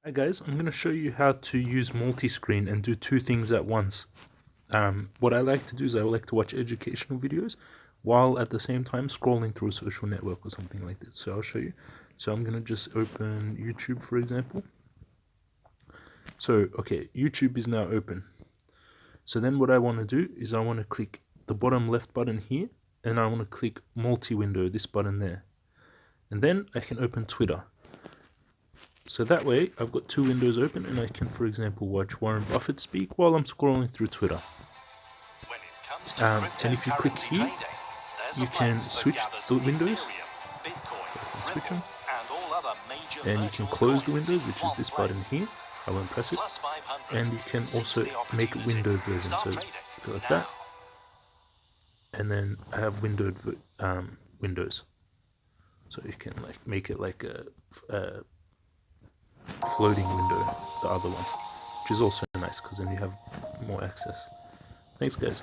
Hi guys, I'm going to show you how to use multi-screen and do two things at once. What I like to do is I like to watch educational videos while at the same time scrolling through a social network or something like this. So I'll show you. So I'm going to just open YouTube, for example. So, okay, YouTube is now open. So then what I want to do is I want to click the bottom left button here, and I want to click multi-window, this button there. And then I can open Twitter. So that way, I've got two windows open and I can, for example, watch Warren Buffett speak while I'm scrolling through Twitter. And if you click here, you can switch the windows. So I can switch them. And you can close the windows, which is this button here. I won't press it. And you can also make a windowed version. So go like that. And then I have windowed windows. So you can like make it like a floating window, the other one, which is also nice because then you have more access. Thanks guys.